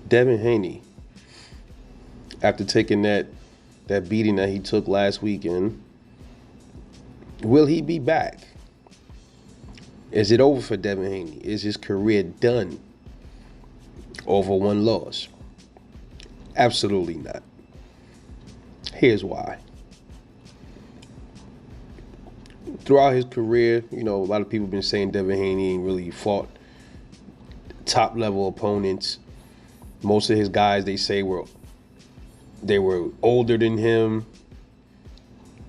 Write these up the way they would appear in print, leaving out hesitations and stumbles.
Devon Haney, after taking that beating that he took last weekend, will he be back? Is it over for Devon Haney? Is his career done over one loss? Absolutely not. Here's why. Throughout his career, a lot of people have been saying Devon Haney ain't really fought top level opponents. Most of his guys, they say, they were older than him.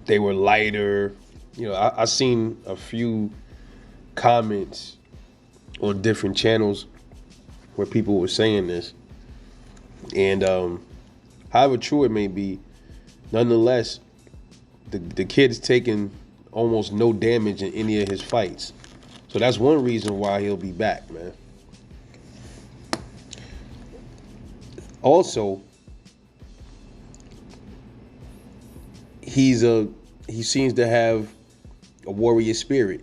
They were lighter. I seen a few comments on different channels where people were saying this. And however true it may be, nonetheless, the kid's taken almost no damage in any of his fights. So that's one reason why he'll be back, man. Also, he seems to have a warrior spirit.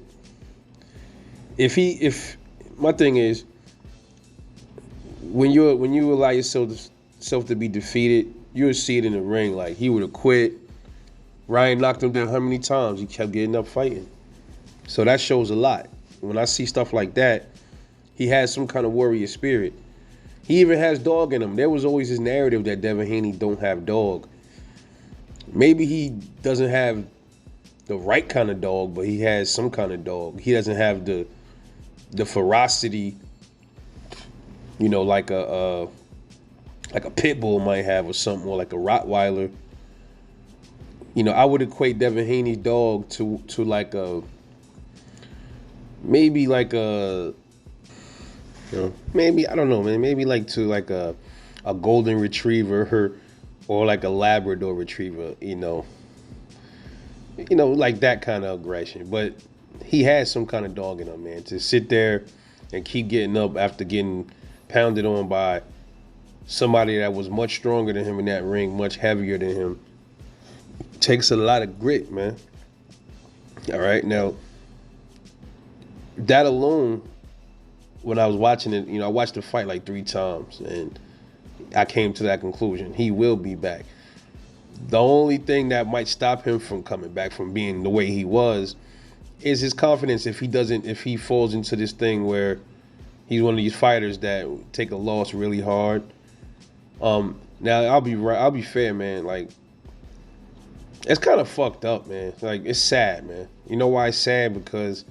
If my thing is, when you allow yourself to be defeated, you'll see it in the ring. Like, he would have quit. Ryan knocked him down how many times? He kept getting up fighting. So that shows a lot. When I see stuff like that, he has some kind of warrior spirit. He even has dog in him. There was always this narrative that Devon Haney don't have dog. Maybe he doesn't have the right kind of dog, but he has some kind of dog. He doesn't have the ferocity, like a pit bull might have, or something, or like a Rottweiler. I would equate Devon Haney's dog to like maybe I don't know, man. Maybe to a golden retriever or like a Labrador retriever, like that kind of aggression. But he has some kind of dog in him, man. To sit there and keep getting up after getting pounded on by somebody that was much stronger than him in that ring, much heavier than him, takes a lot of grit, man. All right, now that alone, when I was watching it, I watched the fight like 3 times, and I came to that conclusion. He will be back. The only thing that might stop him from coming back, from being the way he was, is his confidence. If he falls into this thing where he's one of these fighters that take a loss really hard. Now I'll be fair, man. Like, it's kind of fucked up, man. Like, it's sad, man. You know why it's sad? Because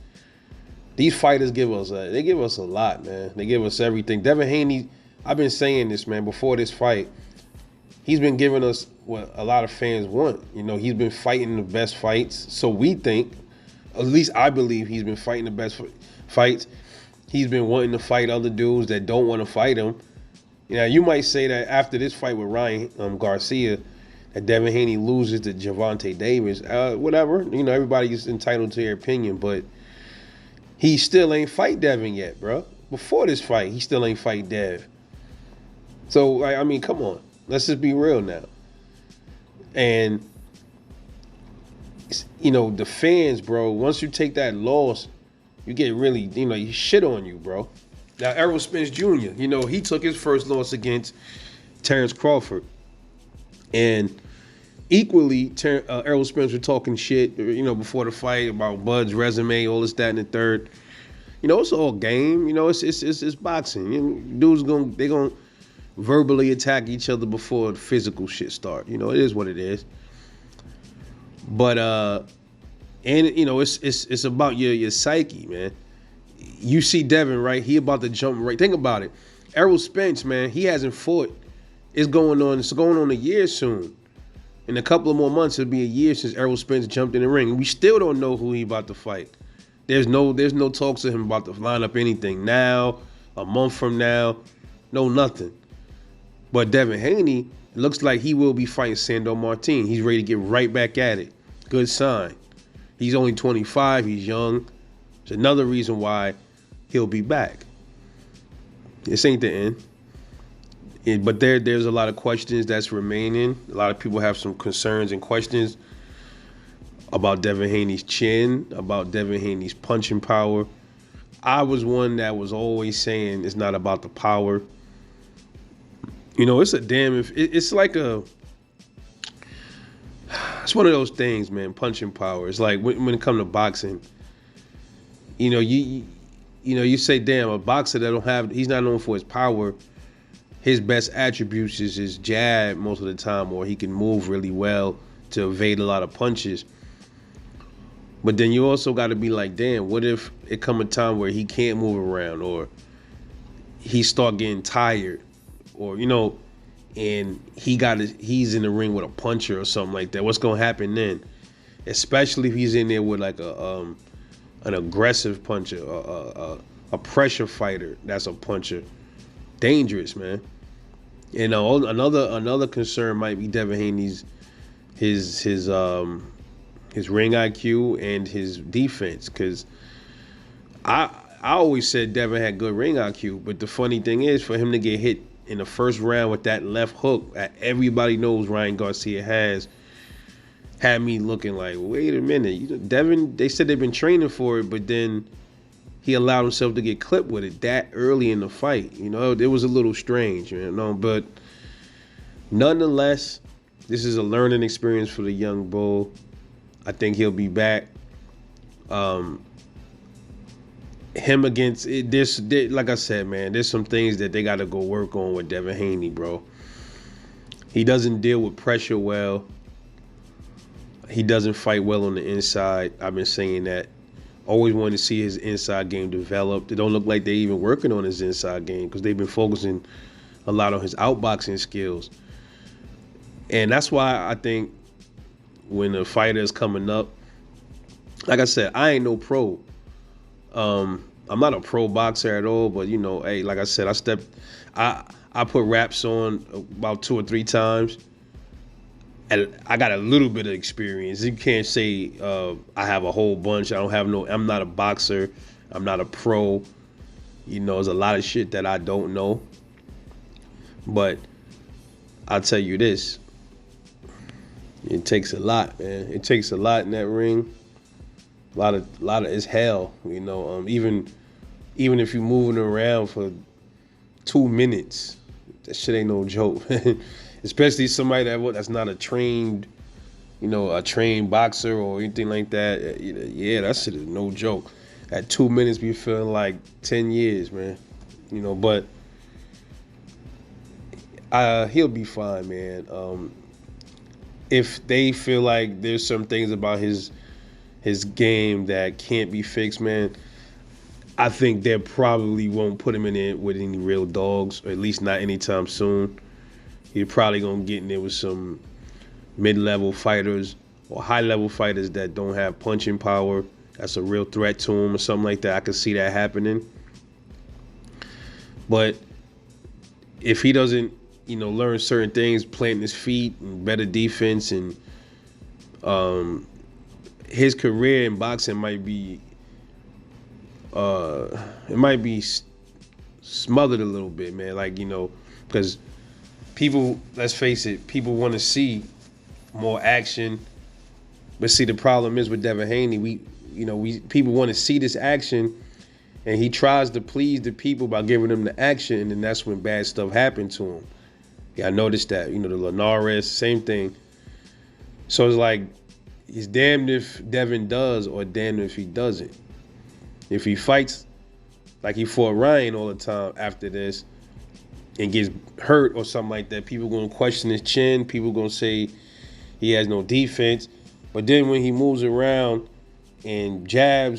these fighters give us a lot, man. They give us everything. Devon Haney, I've been saying this, man, before this fight. He's been giving us what a lot of fans want. He's been fighting the best fights. So we think, at least I believe, he's been fighting the best fights. He's been wanting to fight other dudes that don't want to fight him. You might say that after this fight with Ryan Garcia, that Devon Haney loses to Gervonta Davis. Whatever. Everybody's entitled to their opinion, but he still ain't fight Devin yet, bro. Before this fight, he still ain't fight Dev. So, I mean, come on. Let's just be real now. And, the fans, bro, once you take that loss, you get really, you shit on you, bro. Now, Errol Spence Jr., he took his first loss against Terrence Crawford. And equally, Errol Spence was talking shit, before the fight about Bud's resume, all this, that, and the third. It's all game. It's boxing. Dudes they gonna verbally attack each other before the physical shit start. It is what it is. But it's about your psyche, man. You see Devin, right? He about to jump right. Think about it. Errol Spence, man, he hasn't fought. It's going on a year soon. In a couple of more months, it'll be a year since Errol Spence jumped in the ring. We still don't know who he about to fight. There's no talks of him about to line up anything now, a month from now, no nothing. But Devon Haney, it looks like he will be fighting Sandor Martin. He's ready to get right back at it. Good sign. He's only 25. He's young. It's another reason why he'll be back. This ain't the end. But there's a lot of questions that's remaining. A lot of people have some concerns and questions about Devon Haney's chin, about Devon Haney's punching power. I was one that was always saying it's not about the power. It's a damn. It's like a. It's one of those things, man. Punching power. It's like when it comes to boxing. You know, you say, damn, a boxer that don't have. He's not known for his power. His best attributes is his jab most of the time, or he can move really well to evade a lot of punches. But then you also got to be like, damn, what if it come a time where he can't move around, or he start getting tired, or and he's in the ring with a puncher or something like that. What's gonna happen then? Especially if he's in there with like an aggressive puncher, a pressure fighter that's a puncher. Dangerous, man. Another concern might be Devon Haney's his ring IQ and his defense, because I always said Devin had good ring IQ, but the funny thing is, for him to get hit in the first round with that left hook that everybody knows Ryan Garcia has, had me looking like, wait a minute, Devin, they said they've been training for it, but then he allowed himself to get clipped with it that early in the fight. It was a little strange, but nonetheless, this is a learning experience for the young bull. I think he'll be back. Him against this, like I said, man, there's some things that they got to go work on with Devon Haney, bro. He doesn't deal with pressure well. He doesn't fight well on the inside. I've been saying that. Always wanted to see his inside game develop. It don't look like they're even working on his inside game, because they've been focusing a lot on his outboxing skills. And that's why I think when a fighter is coming up, like I said, I ain't no pro. I'm not a pro boxer at all, but hey, like I said, I put raps on about 2 or 3 times, and I got a little bit of experience. You can't say I have a whole bunch. I'm not a boxer. I'm not a pro. There's a lot of shit that I don't know. But I'll tell you this. It takes a lot, man. It takes a lot in that ring. A lot of it's hell, even if you're moving around for 2 minutes, that shit ain't no joke. Especially somebody that's not a trained boxer or anything like that. Yeah, that shit is no joke. At 2 minutes, be feeling like 10 years, man. But he'll be fine, man. If they feel like there's some things about his game that can't be fixed, man, I think they probably won't put him in there with any real dogs, or at least not anytime soon. You're probably gonna get in there with some mid-level fighters or high-level fighters that don't have punching power. That's a real threat to him or something like that. I could see that happening. But if he doesn't, learn certain things, planting his feet and better defense, and his career in boxing might be smothered a little bit, man. Like, because people, let's face it, people want to see more action. But see, the problem is with Devon Haney, people want to see this action, and he tries to please the people by giving them the action, and then that's when bad stuff happened to him. Yeah, I noticed that. The Linares, same thing. So it's like, it's damned if Devin does or damned if he doesn't. If he fights like he fought Ryan all the time after this and gets hurt or something like that, people going to question his chin. People going to say he has no defense. But then when he moves around and jab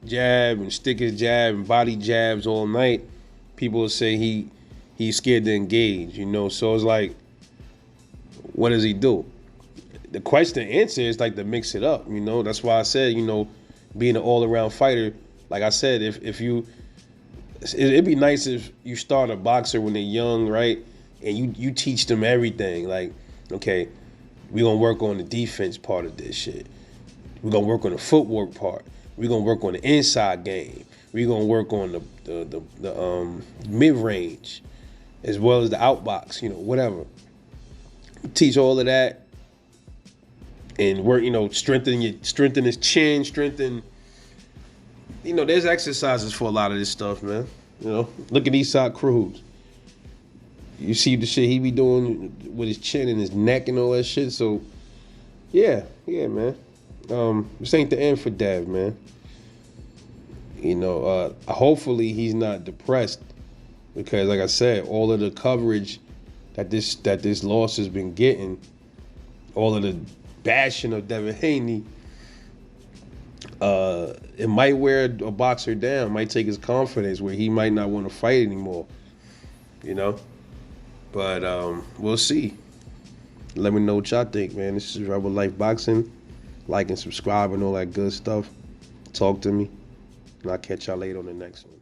and stick his jab and body jabs all night, people will say he's scared to engage, So it's like, what does he do? The question, the answer is like to mix it up, That's why I said, being an all-around fighter, like I said, if you, it'd be nice if you start a boxer when they're young, right? And you teach them everything. Like, okay, we're going to work on the defense part of this shit. We're going to work on the footwork part. We're going to work on the inside game. We're going to work on the mid-range as well as the outbox, whatever. Teach all of that. And work, strengthen his chin, there's exercises for a lot of this stuff, man. Look at Eastside Cruz. You see the shit he be doing with his chin and his neck and all that shit. So yeah, man. This ain't the end for Dev, man. Hopefully he's not depressed because, like I said, all of the coverage that this loss has been getting, all of the bashing of Devon Haney, it might wear a boxer down, might take his confidence where he might not want to fight anymore. But we'll see. Let me know what y'all think, man. This is Rebel Life Boxing. Like and subscribe and all that good stuff. Talk to me. And I'll catch y'all later on the next one.